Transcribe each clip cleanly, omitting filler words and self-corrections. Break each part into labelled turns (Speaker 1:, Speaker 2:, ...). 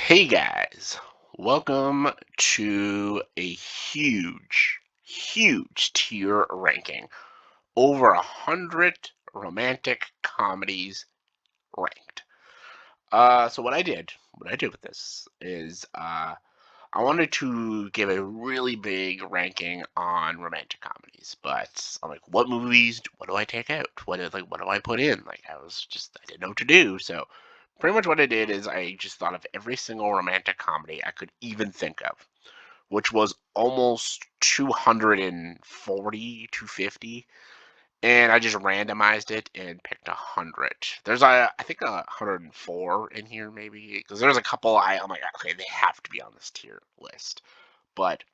Speaker 1: Hey guys, welcome to a huge tier ranking. Over 100 romantic comedies ranked. So what I did with this is I wanted to give a really big ranking on romantic comedies, but I'm like, what movies? What do I take out? What do I put in? I didn't know what to do. So pretty much what I did is I just thought of every single romantic comedy I could even think of, which was almost 240, 250, and I just randomized it and picked 100. There's I think 104 in here maybe because there's a couple I'm like, okay, they have to be on this tier list. But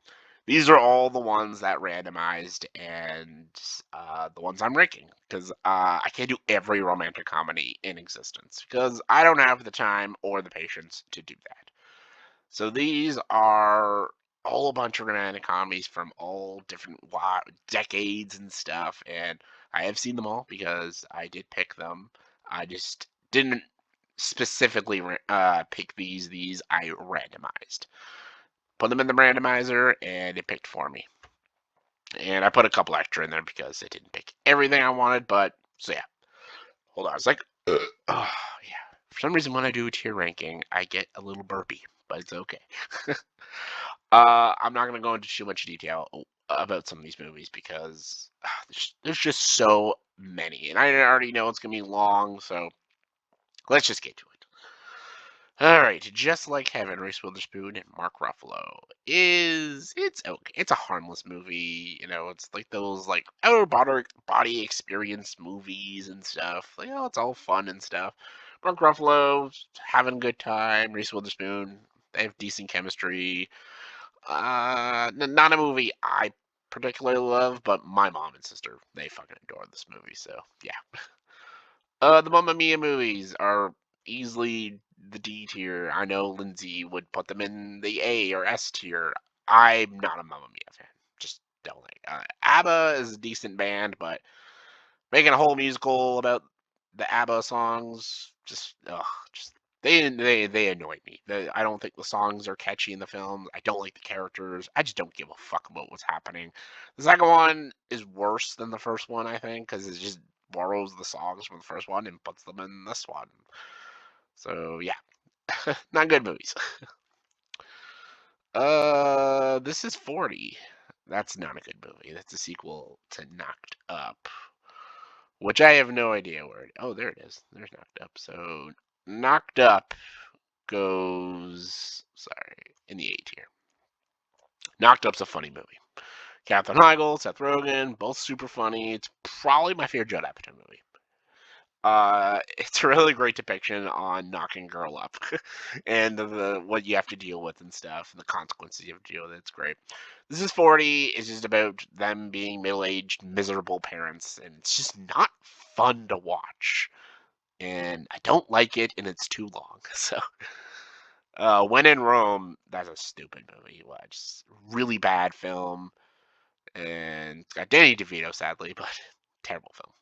Speaker 1: these are all the ones that randomized and the ones I'm ranking because I can't do every romantic comedy in existence because I don't have the time or the patience to do that. So these are all a bunch of romantic comedies from all different decades and stuff, and I have seen them all because I did pick them. I just didn't specifically pick these. These I randomized. Put them in the randomizer, and it picked for me. And I put a couple extra in there because it didn't pick everything I wanted, but so yeah. Hold on, it's like, oh yeah. For some reason, when I do a tier ranking, I get a little burpy, but it's okay. I'm not going to go into too much detail about some of these movies because there's just so many, and I already know it's going to be long, so let's just get to it. All right, Just Like Heaven, Reese Witherspoon and Mark Ruffalo it's okay. It's a harmless movie, It's like those like outer body experience movies and stuff. Like, oh, it's all fun and stuff. Mark Ruffalo having a good time. Reese Witherspoon, they have decent chemistry. Not a movie I particularly love, but my mom and sister, they fucking adore this movie, so yeah. The Mamma Mia movies are easily the D tier. I know Lindsay would put them in the A or S tier. I'm not a Mamma Mia fan. Just don't like. ABBA is a decent band, but making a whole musical about the ABBA songs, just they annoy me. I don't think the songs are catchy in the film. I don't like the characters. I just don't give a fuck about what's happening. The second one is worse than the first one, I think, because it just borrows the songs from the first one and puts them in this one. So yeah, not good movies. This is 40. That's not a good movie. That's a sequel to Knocked Up, which I have no idea where. Oh, there it is. There's Knocked Up. So Knocked Up goes, sorry, in the A tier. Knocked Up's a funny movie. Katherine Heigl, Seth Rogen, both super funny. It's probably my favorite Judd Apatow movie. It's a really great depiction on knocking girl up and what you have to deal with and stuff, and the consequences you have to deal with. It's great. This is 40. It's just about them being middle-aged, miserable parents, and it's just not fun to watch. And I don't like it, and it's too long. So, When in Rome, that's a stupid movie. Just really bad film, and it's got Danny DeVito, sadly, but terrible film.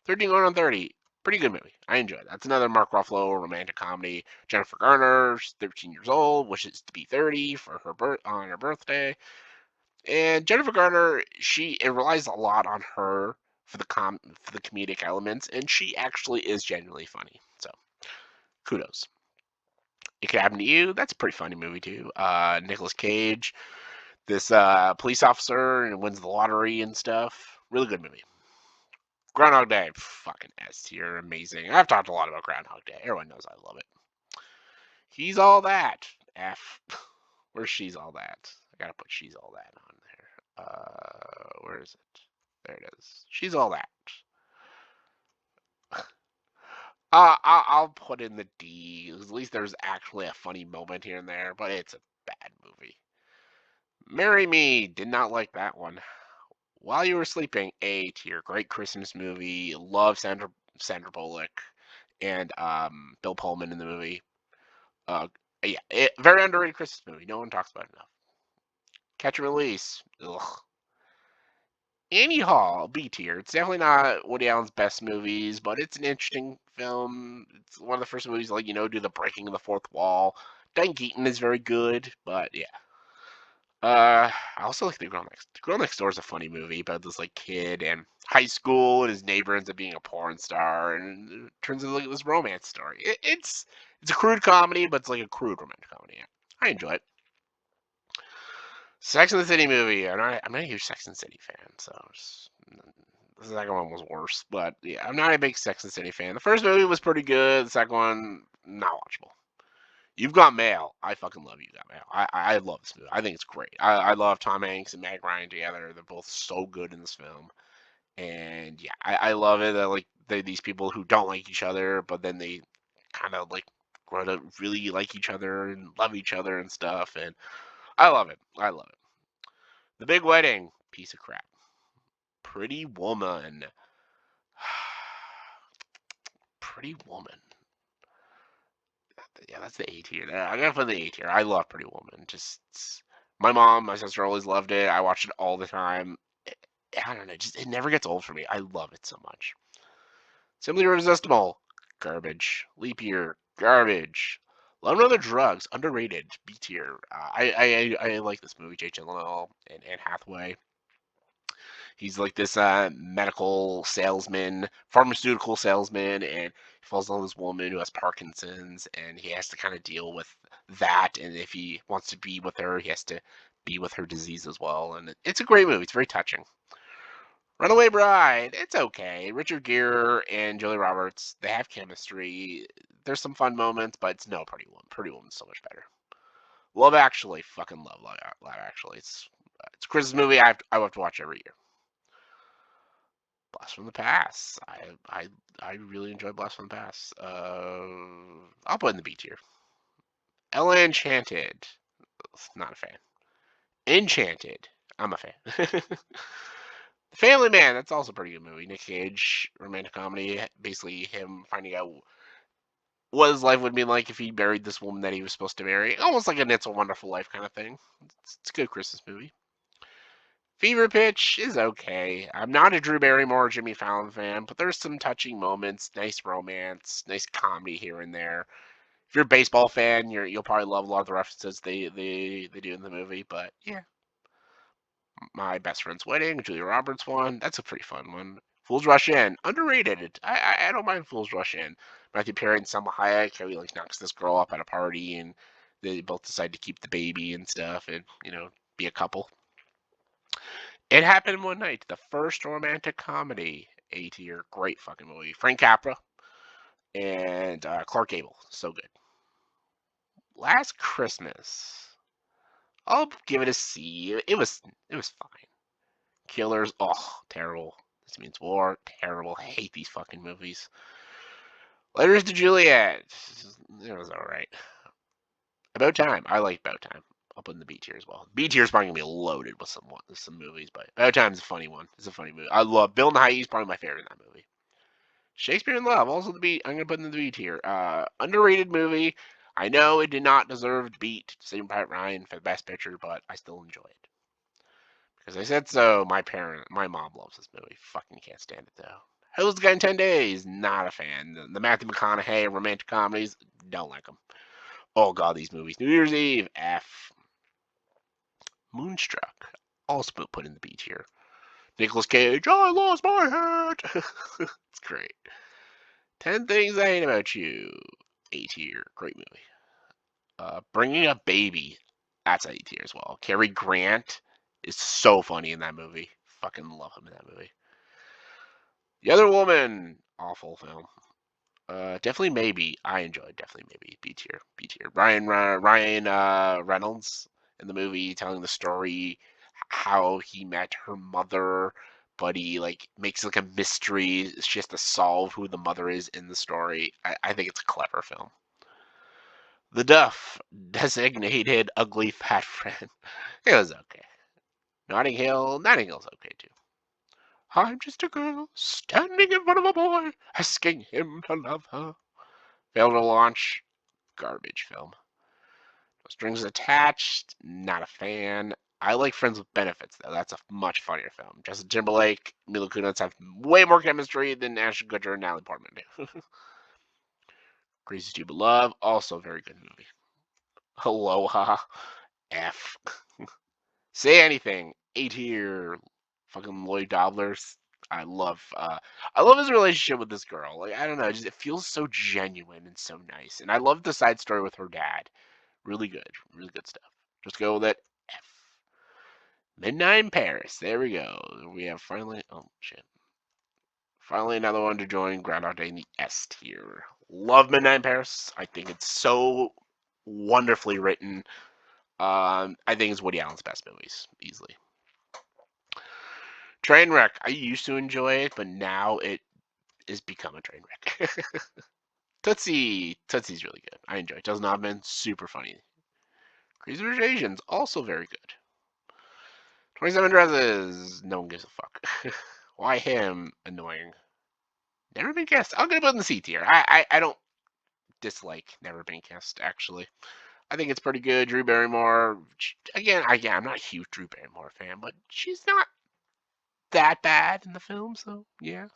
Speaker 1: 13 going on 30. Pretty good movie. I enjoyed it. That's another Mark Ruffalo romantic comedy. Jennifer Garner's 13 years old, wishes to be 30 for on her birthday. And Jennifer Garner, it relies a lot on her for for the comedic elements, and she actually is genuinely funny. So kudos. It Could Happen to You. That's a pretty funny movie too. Nicolas Cage, this police officer, and wins the lottery and stuff. Really good movie. Groundhog Day, fucking S tier, amazing. I've talked a lot about Groundhog Day. Everyone knows I love it. He's All That, F. Where's She's All That? I gotta put She's All That on there. Where is it? There it is. She's All That. I'll put in the D. At least there's actually a funny moment here and there, but it's a bad movie. Marry Me, did not like that one. While You Were Sleeping, A tier, great Christmas movie. Love Sandra Bullock and Bill Pullman in the movie. Uh, yeah, very underrated Christmas movie. No one talks about it enough. Catch and Release. Ugh. Annie Hall, B tier. It's definitely not Woody Allen's best movies, but it's an interesting film. It's one of the first movies, like, do the breaking of the fourth wall Diane Keaton is very good, but yeah. I also like The Girl Next Door is a funny movie about this like kid in high school, and his neighbor ends up being a porn star, and it turns into like this romance story. It's a crude comedy, but it's like a crude romantic comedy. I enjoy it. Sex and the City movie. I'm not a huge Sex and the City fan, so the second one was worse. But yeah, I'm not a big Sex and the City fan. The first movie was pretty good. The second one, not watchable. You've Got Mail. I fucking love You Got Mail. I love this movie. I think it's great. I love Tom Hanks and Meg Ryan together. They're both so good in this film. And yeah, I love it. That like these people who don't like each other, but then they kind of like grow to really like each other and love each other and stuff. And I love it. I love it. The Big Wedding. Piece of crap. Pretty Woman. Pretty Woman. Yeah, that's the A tier. I gotta put the A tier. I love Pretty Woman. Just my mom, my sister always loved it. I watched it all the time. I don't know. Just it never gets old for me. I love it so much. Simply Irresistible. Garbage. Leap Year. Garbage. Love and Other Drugs. Underrated. B tier. I like this movie. Jake Gyllenhaal and Anne Hathaway. He's like this medical salesman, pharmaceutical salesman, and he falls in love with this woman who has Parkinson's, and he has to kind of deal with that. And if he wants to be with her, he has to be with her disease as well. And it's a great movie. It's very touching. Runaway Bride. It's okay. Richard Gere and Julia Roberts, they have chemistry. There's some fun moments, but it's no Pretty Woman. Pretty Woman's so much better. Love Actually. Fucking love Love Actually. It's Chris's movie. I have to watch every year. Blast from the Past. I really enjoy Blast from the Past. I'll put in the B tier. Ella Enchanted. Not a fan. Enchanted. I'm a fan. The Family Man. That's also a pretty good movie. Nick Cage, romantic comedy. Basically, him finding out what his life would be like if he married this woman that he was supposed to marry. Almost like a It's a Wonderful Life kind of thing. It's a good Christmas movie. Fever Pitch is okay. I'm not a Drew Barrymore or Jimmy Fallon fan, but there's some touching moments, nice romance, nice comedy here and there. If you're a baseball fan, you'll probably love a lot of the references they do in the movie. But yeah, My Best Friend's Wedding, Julia Roberts one, that's a pretty fun one. Fools Rush In, underrated. I don't mind Fools Rush In. Matthew Perry and Selma Hayek, how he like knocks this girl up at a party, and they both decide to keep the baby and stuff, and be a couple. It Happened One Night, the first romantic comedy. A tier, great fucking movie. Frank Capra and Clark Gable, so good. Last Christmas, I'll give it a C. It was fine. Killers, oh, terrible. This Means War, terrible. I hate these fucking movies. Letters to Juliet, it was alright. About Time, I like About Time. I'll put in the B tier as well. B tier is probably gonna be loaded with some movies, but About Time is a funny one. It's a funny movie. I love Bill Nighy is probably my favorite in that movie. Shakespeare in Love, also the B. I'm gonna put in the B tier. Underrated movie. I know it did not deserve to beat Saving Private Ryan for the best picture, but I still enjoy it. Because I said so. My mom loves this movie. Fucking can't stand it though. Who's the Guy in 10 Days? Not a fan. The Matthew McConaughey romantic comedies, don't like them. Oh god, these movies. New Year's Eve, F. Moonstruck, also put in the B tier. Nicolas Cage, I lost my hat. It's great. 10 Things I Hate About You, A tier, great movie. Bringing Up Baby, that's A tier as well. Cary Grant is so funny in that movie. Fucking love him in that movie. The Other Woman, awful film. Definitely Maybe. I enjoyed Definitely Maybe. B tier. B tier. Ryan Reynolds in the movie telling the story how he met her mother, but he like makes like a mystery. She has to solve who the mother is in the story. I think it's a clever film. The Duff, Designated Ugly Fat Friend. It was okay. Notting Hill's okay too. I'm just a girl standing in front of a boy, asking him to love her. Failed to launch, garbage film. No Strings Attached, not a fan. I like Friends with Benefits though. That's a much funnier film. Justin Timberlake, Mila Kunis have way more chemistry than Ashton Kutcher and Natalie Portman do. Crazy Stupid Love, also a very good movie. Aloha. F. Say Anything. A tier. Fucking Lloyd Dobler's. I love his relationship with this girl. Like, I don't know, it feels so genuine and so nice. And I love the side story with her dad. Really good stuff. Just go with it. F. Midnight in Paris. There we go. We have finally. Oh shit. Finally, another one to join Groundhog Day in the S tier. Love Midnight in Paris. I think it's so wonderfully written. I think it's Woody Allen's best movies, easily. Trainwreck. I used to enjoy it, but now it has become a train wreck. Tootsie's really good. I enjoy it. Does not been super funny. Crazy Rich Asians also very good. 27 Dresses. No one gives a fuck. Why him? Annoying. Never Been Kissed. I'll get it in the C tier. I don't dislike Never Been Kissed, actually. I think it's pretty good. Drew Barrymore. Again, I'm not a huge Drew Barrymore fan, but she's not that bad in the film, so yeah.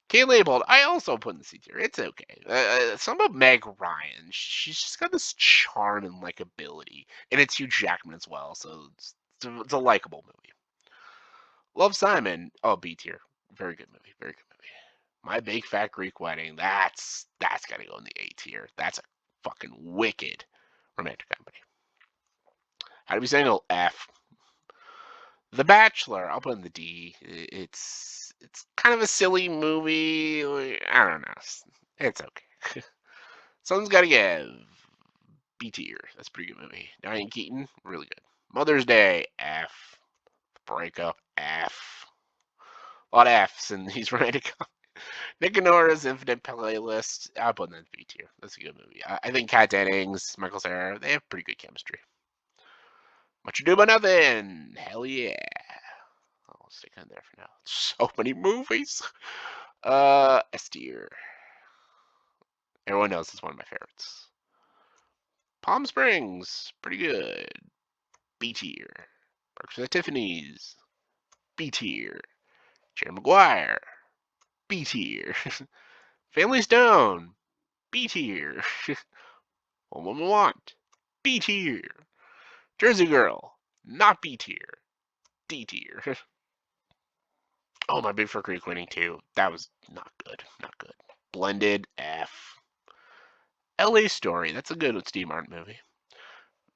Speaker 1: Kate Leopold, I also put in the C tier. It's okay. Some of Meg Ryan, she's just got this charm and likability, and it's Hugh Jackman as well, so it's a likable movie. Love Simon, oh B tier, very good movie, very good movie. My Big Fat Greek Wedding, that's gotta go in the A tier. That's a fucking wicked romantic comedy. How to Be Single, F. The Bachelor, I'll put in the D. It's kind of a silly movie. I don't know. It's okay. Someone's Gotta Give. B tier. That's a pretty good movie. Diane Keaton, really good. Mother's Day, F. Breakup, F. A lot of F's in these romantic. Nick and Nora's Infinite Playlist. I'll put in the B tier. That's a good movie. I think Kat Dennings, Michael Cera, they have pretty good chemistry. Much Ado About Nothing. Hell yeah. I'll stick in there for now. So many movies. S tier. Everyone knows it's one of my favorites. Palm Springs, pretty good. B tier. Breakfast at Tiffany's, B tier. Jerry Maguire, B tier. Family Stone, B tier. What Woman Want, B tier. Jersey Girl, not B tier, D tier. Oh, My Big Fur Creek Winning too. That was not good, not good. Blended, F. LA Story, that's a good Steve Martin movie.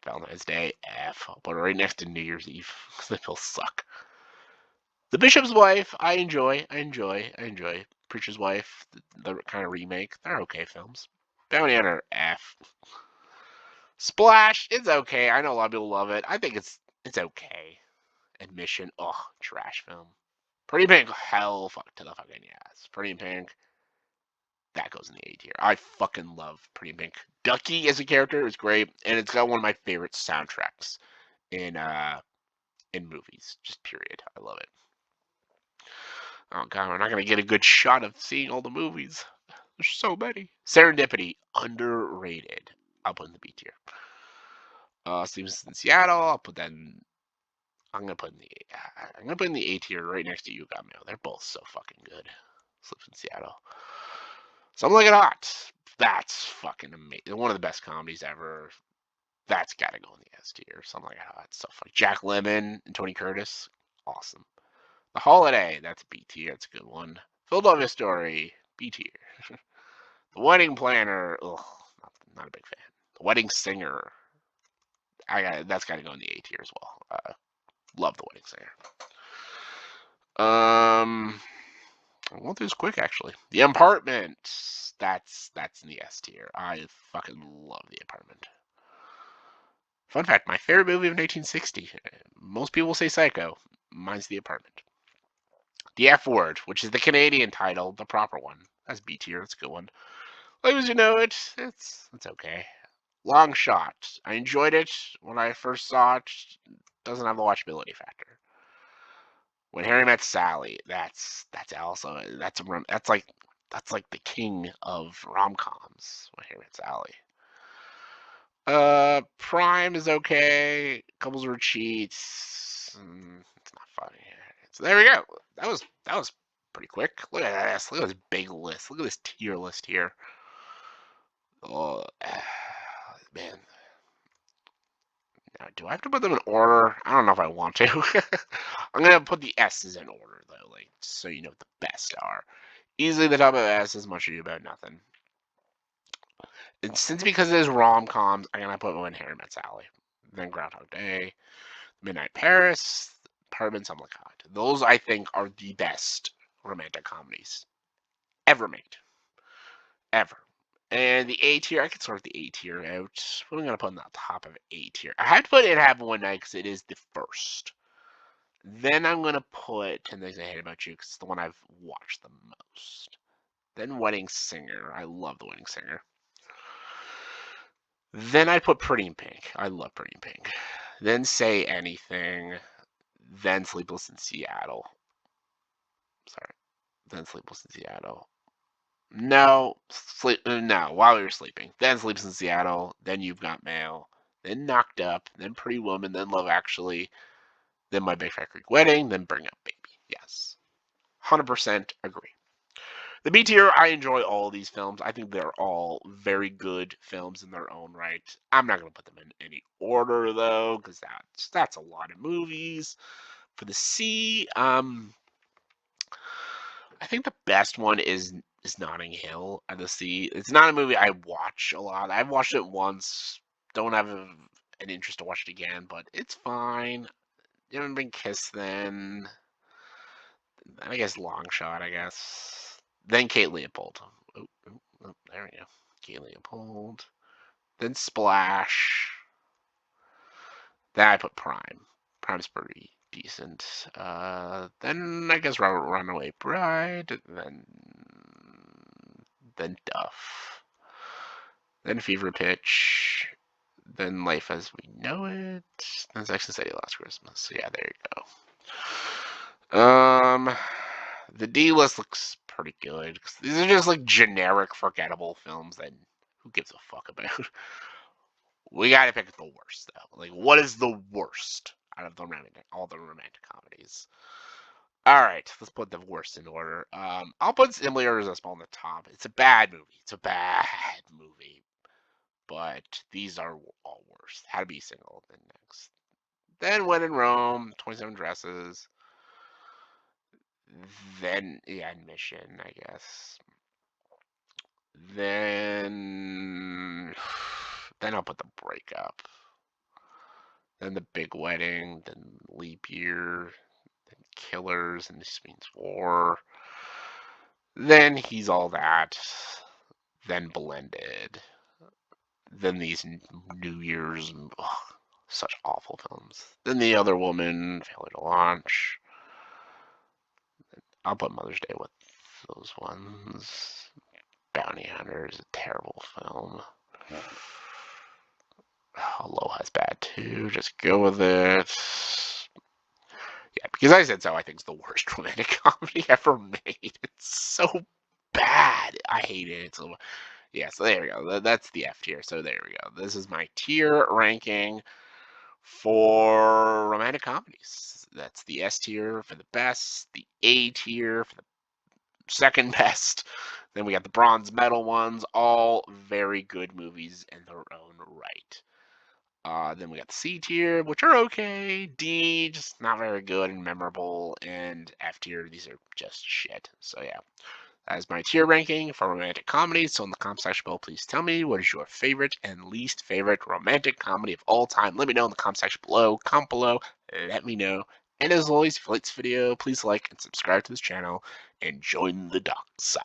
Speaker 1: Valentine's Day, F. I'll put it right next to New Year's Eve, because they both suck. The Bishop's Wife, I enjoy. Preacher's Wife, the kind of remake, they're okay films. Bounty Hunter, F. Splash, it's okay. I know a lot of people love it. I think it's okay. Admission, trash film. Pretty Pink, hell fuck to the fucking yes. Pretty Pink, that goes in the A tier. I fucking love Pretty Pink. Ducky as a character is great, and it's got one of my favorite soundtracks in movies. Just period. I love it. Oh god, we're not gonna get a good shot of seeing all the movies. There's so many. Serendipity, underrated. I'll put in the B tier. Stevenson in Seattle, I'll put that in. I'm gonna put in the A tier right next to You Got Mail. They're both so fucking good. Sleeps in Seattle. Something Like It Hot. That's fucking amazing. One of the best comedies ever. That's gotta go in the S tier. Something Like It Hot. It's so funny. Jack Lemmon and Tony Curtis. Awesome. The Holiday. That's B tier. That's a good one. Philadelphia Story. B tier. The Wedding Planner. Ugh, not a big fan. The Wedding Singer. That's got to go in the A tier as well. Love The Wedding Singer. I went through this quick actually. The Apartment. That's in the S tier. I fucking love The Apartment. Fun fact: my favorite movie of 1960. Most people say Psycho. Mine's The Apartment. The F Word, which is the Canadian title, the proper one. That's B tier. That's a good one. As you know it, it's okay. Long Shot. I enjoyed it when I first saw it. Doesn't have the watchability factor. When Harry Met Sally. That's like the king of rom-coms. When Harry Met Sally. Prime is okay. Couples Were Cheats. It's not funny. So there we go. That was pretty quick. Look at this. Look at this big list. Look at this tier list here. Oh man, Now, do I have to put them in order? I don't know if I want to. I'm gonna put the S's in order though, like so you know what the best are. Easily the top of S is Much Ado About Nothing. And since because it is rom-coms, I'm gonna put When Harry Met Sally. Then Groundhog Day, Midnight Paris, Parabens Some Like Hot. Those I think are the best romantic comedies ever made. Ever. And the A tier, I could sort the A tier out. What am I gonna put on the top of A tier? I had to put It Happened One Night because it is the first. Then I'm gonna put 10 Things I Hate About You because it's the one I've watched the most. Then Wedding Singer. I love The Wedding Singer. Then I'd put Pretty in Pink. I love Pretty in Pink. Then Say Anything. Then Sleepless in Seattle. Sorry. Then Sleepless in Seattle. No, While You're Sleeping. Then Sleepless in Seattle. Then You've Got Mail. Then Knocked Up. Then Pretty Woman. Then Love Actually. Then My Big Fat Greek Wedding. Then Bring Up Baby. Yes. 100% agree. The B tier, I enjoy all of these films. I think they're all very good films in their own right. I'm not going to put them in any order, though, because that's a lot of movies. For the C, I think the best one is Notting Hill at the C. It's not a movie I watch a lot. I've watched it once. Don't have an interest to watch it again, but it's fine. You haven't been kissed then. I guess Long Shot, I guess. Then Kate Leopold. There we go. Kate Leopold. Then Splash. Then I put Prime. Prime's pretty decent. Then I guess Runaway Bride. Then Duff. Then Fever Pitch. Then Life as We Know It. Then Sex and the City Last Christmas. So yeah, there you go. The D list looks pretty good. These are just like generic, forgettable films that who gives a fuck about. We gotta pick the worst though. Like, what is the worst out of all the romantic comedies? All right, let's put the worst in order. I'll put Simply Irresistible on the top. It's a bad movie. It's a bad movie, but these are all worse. How to Be Single. Then next. Then When in Rome. 27 Dresses. Then Admission, I guess. Then I'll put The Breakup. Then The Big Wedding. Then Leap Year. Then Killers. And This Means War. Then He's All That. Then Blended. Then these New Year's, such awful films. Then The Other Woman. Failure to Launch. I'll put Mother's Day with those ones. Bounty Hunter is a terrible film. Aloha's bad too. Just go with it. Yeah, Because I Said So, I think it's the worst romantic comedy ever made. It's so bad. I hate it. So, yeah, so there we go. That's the F tier. So there we go. This is my tier ranking for romantic comedies. That's the S tier for the best, the A tier for the second best. Then we got the bronze medal ones, all very good movies in their own right. Then we got the C tier, which are okay. D, just not very good and memorable. And F tier, these are just shit. So yeah, that is my tier ranking for romantic comedies. So in the comment section below, please tell me what is your favorite and least favorite romantic comedy of all time. Let me know in the comment section below. Comment below, let me know. And as always, if you like this video, please like and subscribe to this channel and join the dark side.